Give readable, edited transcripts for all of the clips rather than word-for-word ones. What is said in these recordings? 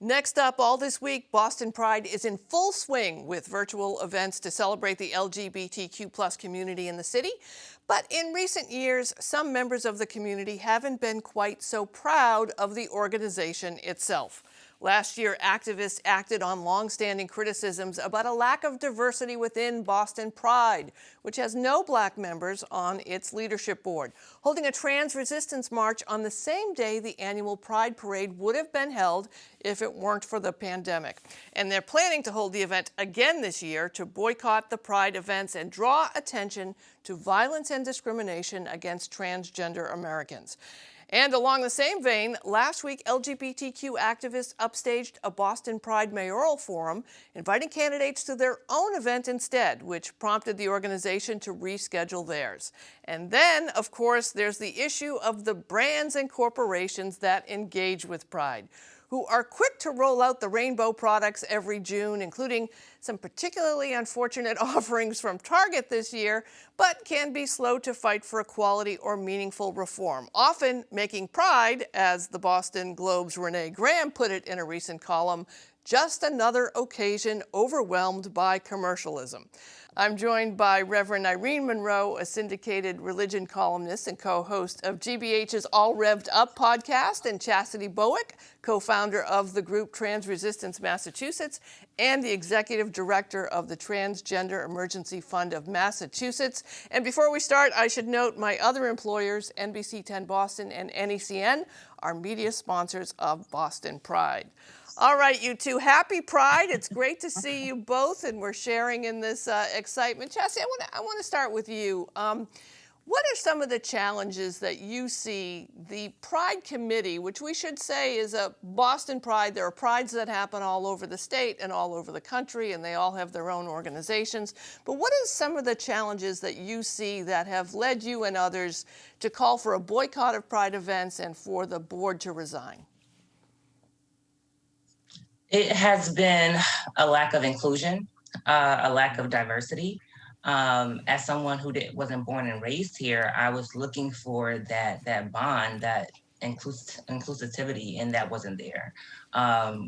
Next up, all this week, Boston Pride is in full swing with virtual events to celebrate the LGBTQ+ community in the city. But in recent years, some members of the community haven't been quite so proud of the organization itself. Last year, activists acted on longstanding criticisms about a lack of diversity within Boston Pride, which has no Black members on its leadership board, holding a trans resistance march on the same day the annual Pride Parade would have been held if it weren't for the pandemic. And they're planning to hold the event again this year to boycott the Pride events and draw attention to violence and discrimination against transgender Americans. And along the same vein, last week, LGBTQ activists upstaged a Boston Pride mayoral forum, inviting candidates to their own event instead, which prompted the organization to reschedule theirs. And then, of course, there's the issue of the brands and corporations that engage with Pride, who are quick to roll out the rainbow products every June, including some particularly unfortunate offerings from Target this year, but can be slow to fight for equality or meaningful reform, often making Pride, as the Boston Globe's Renee Graham put it in a recent column, just another occasion overwhelmed by commercialism. I'm joined by Reverend Irene Monroe, a syndicated religion columnist and co-host of GBH's All Rev'd Up podcast, and Chastity Bowick, co-founder of the group Trans Resistance Massachusetts and the executive director of the Transgender Emergency Fund of Massachusetts. And before we start, I should note my other employers, NBC 10 Boston and NECN, are media sponsors of Boston Pride. All right, you two, happy Pride. It's great to see you both, and we're sharing in this excitement. Chastity, I want to start with you. What are some of the challenges that you see the Pride Committee, which we should say is a Boston Pride? There are prides that happen all over the state and all over the country, and they all have their own organizations. But what are some of the challenges that you see that have led you and others to call for a boycott of Pride events and for the board to resign? It has been a lack of inclusion, a lack of diversity. As someone who wasn't born and raised here, I was looking for that bond, that inclusivity, and that wasn't there.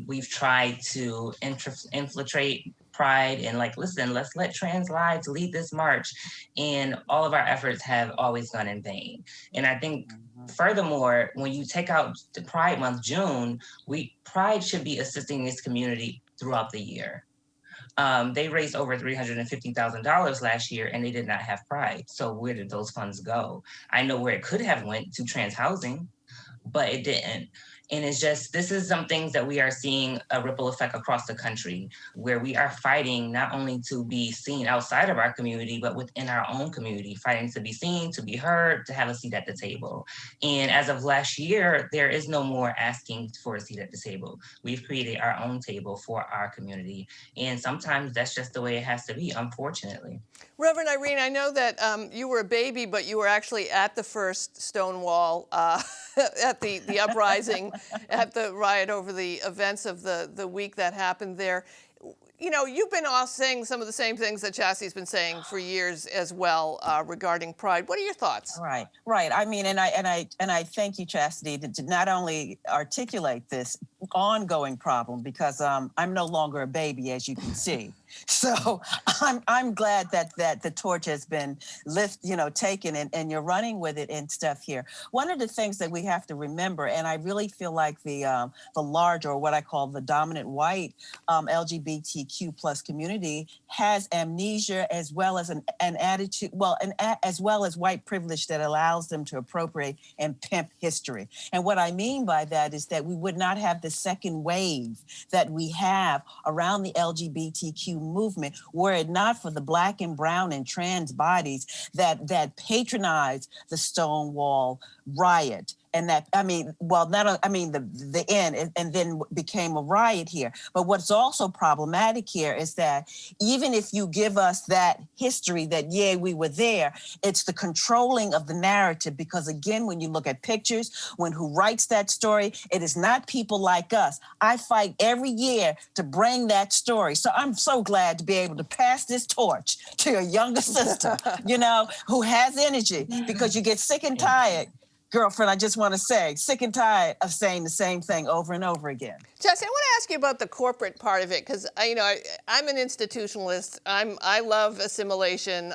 We've tried to infiltrate Pride and listen, let's let trans lives lead this march. And all of our efforts have always gone in vain. And I think furthermore, when you take out the Pride Month, June, Pride should be assisting this community throughout the year. They raised over $350,000 last year, and they did not have Pride. So where did those funds go? I know where it could have went, to trans housing, but it didn't. And it's just, this is some things that we are seeing a ripple effect across the country, where we are fighting not only to be seen outside of our community, but within our own community, fighting to be seen, to be heard, to have a seat at the table. And as of last year, there is no more asking for a seat at the table. We've created our own table for our community. And sometimes that's just the way it has to be, unfortunately. Reverend Irene, I know that you were a baby, but you were actually at the first Stonewall, at the uprising, at the riot over the events of the week that happened there. You know, you've been saying some of the same things that Chastity's been saying for years as well regarding Pride. What are your thoughts? Right. I mean, and I thank you, Chastity, to not only articulate this ongoing problem, because I'm no longer a baby, as you can see. So I'm glad that the torch has been taken and you're running with it and stuff here. One of the things that we have to remember, and I really feel like the large, or what I call the dominant white LGBTQ+ community has amnesia, as well as an attitude, as well as white privilege that allows them to appropriate and pimp history. And what I mean by that is that we would not have the second wave that we have around the LGBTQ movement were it not for the Black and brown and trans bodies that patronize the Stonewall riot. And that, the end, and then became a riot here. But what's also problematic here is that even if you give us that history that, yeah, we were there, it's the controlling of the narrative. Because again, when you look at pictures, who writes that story, it is not people like us. I fight every year to bring that story. So I'm so glad to be able to pass this torch to a younger sister, who has energy, because you get sick and tired girlfriend, I just want to say, sick and tired of saying the same thing over and over again. Chastity, I want to ask you about the corporate part of it, because I'm an institutionalist. I love assimilation.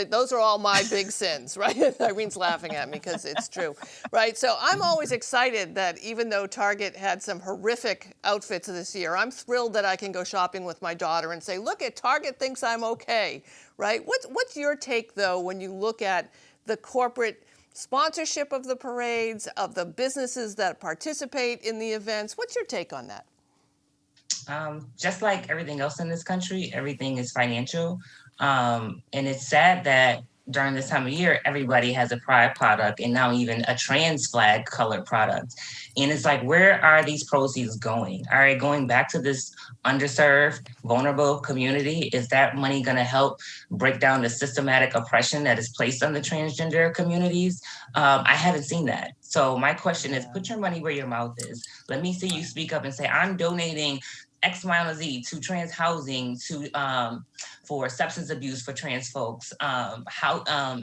Those are all my big sins, right? Irene's laughing at me because it's true, right? So I'm always excited that even though Target had some horrific outfits this year, I'm thrilled that I can go shopping with my daughter and say, look, at Target thinks I'm okay, right? What's your take though when you look at the corporate sponsorship of the parades, of the businesses that participate in the events? What's your take on that? Just like everything else in this country, everything is financial. And it's sad that during this time of year, everybody has a pride product and now even a trans flag colored product. And it's like, where are these proceeds going? Are they going back to this underserved, vulnerable community? Is that money going to help break down the systematic oppression that is placed on the transgender communities? I haven't seen that. So my question is, put your money where your mouth is. Let me see you speak up and say, I'm donating X, Y, and Z to trans housing, to for substance abuse for trans folks,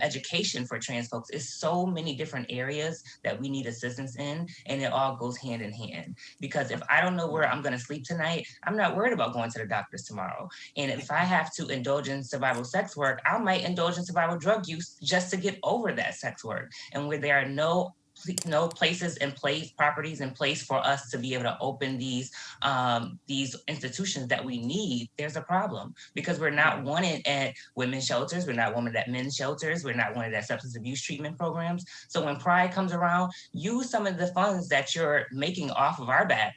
education for trans folks. It's so many different areas that we need assistance in, and it all goes hand in hand. Because if I don't know where I'm going to sleep tonight, I'm not worried about going to the doctor's tomorrow. And if I have to indulge in survival sex work, I might indulge in survival drug use just to get over that sex work. And where there are no places in place, properties in place for us to be able to open these institutions that we need, there's a problem, because we're not wanted at women's shelters, we're not wanted at men's shelters, we're not wanted at substance abuse treatment programs. So when Pride comes around, use some of the funds that you're making off of our back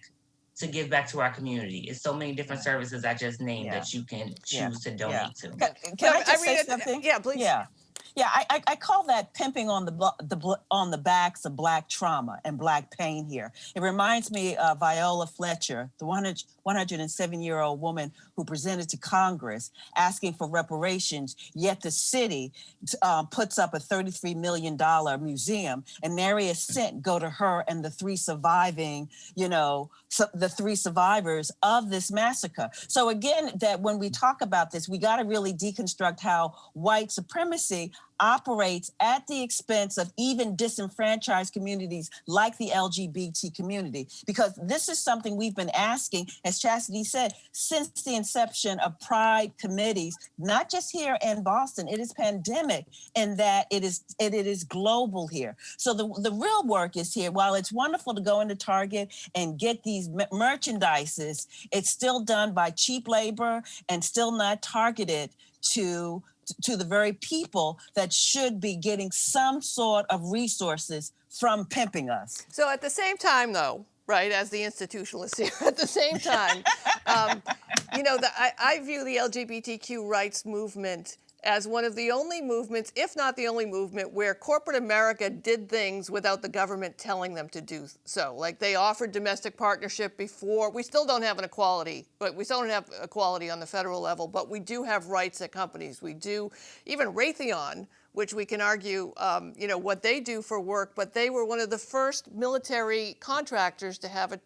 to give back to our community. It's so many different services I just named that you can choose to donate to. Can I just say something? Yeah, please. Yeah, I call that pimping on the backs of Black trauma and Black pain here. It reminds me of Viola Fletcher, the 107-year-old woman who presented to Congress asking for reparations, yet the city puts up a $33 million museum, and nary a cent go to her and the three surviving, the three survivors of this massacre. So again, that when we talk about this, we got to really deconstruct how white supremacy operates at the expense of even disenfranchised communities like the LGBT community, because this is something we've been asking, as Chastity said, since the inception of Pride committees, not just here in Boston. It is pandemic in that it is global here. So the real work is here. While it's wonderful to go into Target and get these merchandises, it's still done by cheap labor and still not targeted to the very people that should be getting some sort of resources from pimping us. So at the same time, though, right, as the institutionalist here, at the same time, I view the LGBTQ rights movement as one of the only movements, if not the only movement, where corporate America did things without the government telling them to do so. Like, they offered domestic partnership before. We still don't have an equality, but we still don't have equality on the federal level, but we do have rights at companies. We do, even Raytheon, which we can argue, what they do for work, but they were one of the first military contractors to have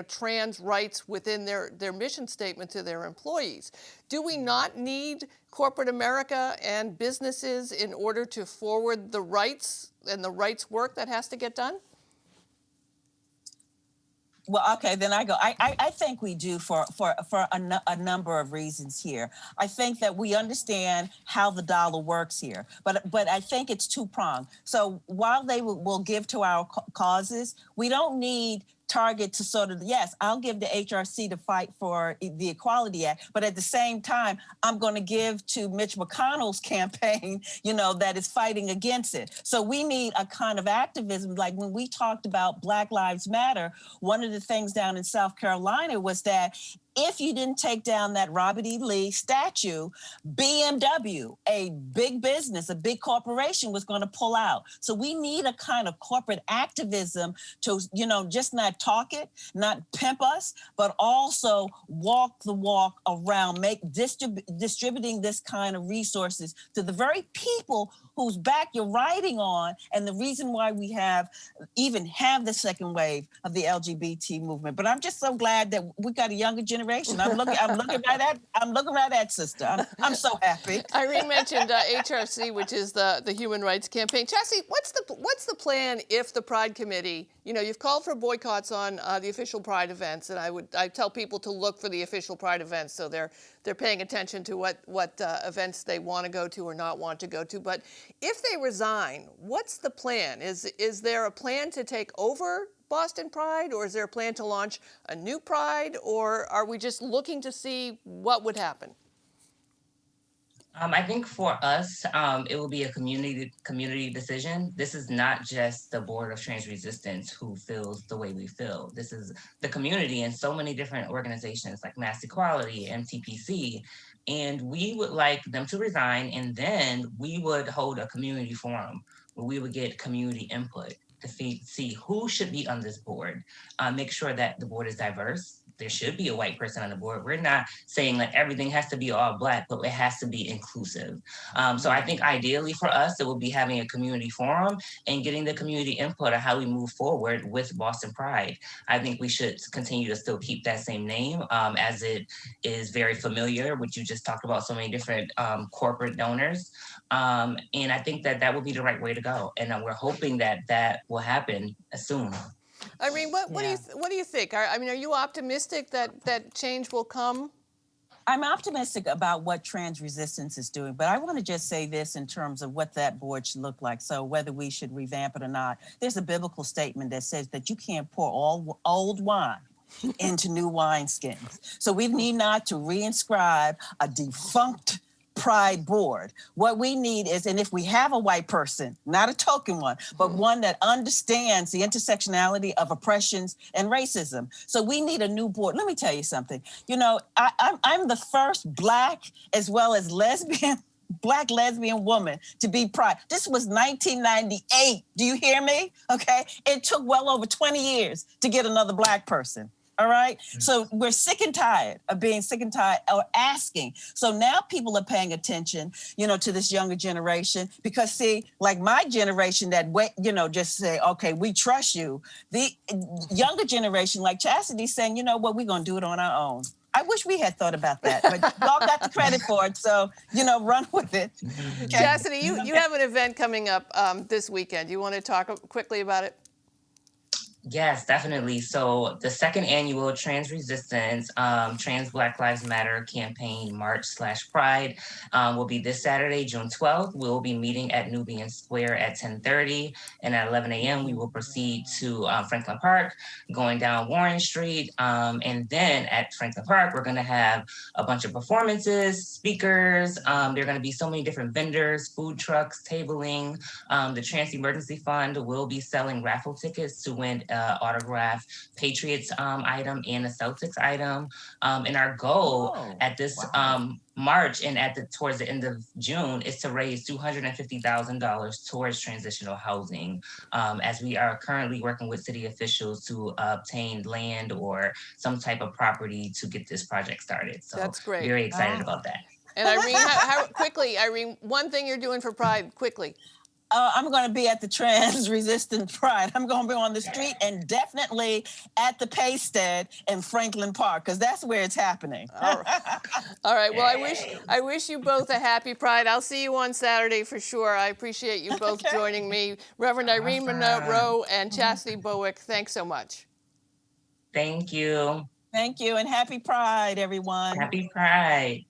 trans rights within their mission statement to their employees. Do we not need corporate America and businesses in order to forward the rights and the rights work that has to get done? Well, okay, then I go. I think we do for a number of reasons here. I think that we understand how the dollar works here, but I think it's two-pronged. So while they will give to our causes, we don't need Target to sort of, yes, I'll give to HRC to fight for the Equality Act, but at the same time, I'm going to give to Mitch McConnell's campaign, that is fighting against it. So we need a kind of activism. Like when we talked about Black Lives Matter, one of the things down in South Carolina was that if you didn't take down that Robert E. Lee statue, BMW, a big business, a big corporation, was going to pull out. So we need a kind of corporate activism to, just not talk it, not pimp us, but also walk the walk around, distributing this kind of resources to the very people whose back you're riding on, and the reason why we even have the second wave of the LGBT movement. But I'm just so glad that we got a younger generation. I'm looking right at sister. I'm so happy. Irene mentioned HRC, which is the Human Rights Campaign. Chastity, what's the plan if the Pride Committee, you've called for boycotts on the official Pride events, and I tell people to look for the official Pride events, so they're paying attention to what events they want to go to or not want to go to. But if they resign, what's the plan? Is there a plan to take over Boston Pride, or is there a plan to launch a new Pride, or are we just looking to see what would happen? I think for us, it will be a community decision. This is not just the Board of Trans Resistance who feels the way we feel. This is the community and so many different organizations like Mass Equality, MTPC, and we would like them to resign, and then we would hold a community forum where we would get community input to see who should be on this board, make sure that the board is diverse. There should be a white person on the board. We're not saying like everything has to be all Black, but it has to be inclusive. So I think ideally for us, it will be having a community forum and getting the community input on how we move forward with Boston Pride. I think we should continue to still keep that same name, as it is very familiar, which you just talked about so many different corporate donors. And I think that would be the right way to go. And we're hoping that will happen soon. Irene, what do you think? Are you optimistic that change will come? I'm optimistic about what trans resistance is doing, but I want to just say this in terms of what that board should look like. So whether we should revamp it or not, there's a biblical statement that says that you can't pour all old wine into new wineskins. So we need not to reinscribe a defunct Pride board. What we need is, and if we have a white person, not a token one, but one that understands the intersectionality of oppressions and racism. So we need a new board. Let me tell you something. I'm the first Black as well as Black lesbian woman to be Pride. This was 1998. Do you hear me? Okay. It took well over 20 years to get another Black person. All right. So we're sick and tired of being sick and tired or asking. So now people are paying attention, to this younger generation, because see, like my generation that just say, okay, we trust you. The younger generation, like Chastity, saying, you know what, we're going to do it on our own. I wish we had thought about that, but y'all got the credit for it. So, run with it. Okay. Chastity, you have an event coming up this weekend. You want to talk quickly about it? Yes, definitely. So the second annual Trans Resistance, Trans Black Lives Matter campaign March/Pride will be this Saturday, June 12th. We'll be meeting at Nubian Square at 10:30, and at 11 a.m. we will proceed to Franklin Park, going down Warren Street. And then at Franklin Park, we're going to have a bunch of performances, speakers. There are going to be so many different vendors, food trucks, tabling. The Trans Emergency Fund will be selling raffle tickets to win autographed Patriots item and a Celtics item. And our goal at this March and towards the end of June is to raise $250,000 towards transitional housing, as we are currently working with city officials to obtain land or some type of property to get this project started. So that's great. Very excited about that. And Irene, how quickly, Irene, one thing you're doing for Pride, quickly. I'm going to be at the Trans Resistant Pride. I'm going to be on the street and definitely at the Paysted in Franklin Park, because that's where it's happening. All right. Well, I wish you both a happy Pride. I'll see you on Saturday for sure. I appreciate you both joining me. Reverend Irene Monroe and Chastity Bowick, thanks so much. Thank you. Thank you, and happy Pride, everyone. Happy Pride.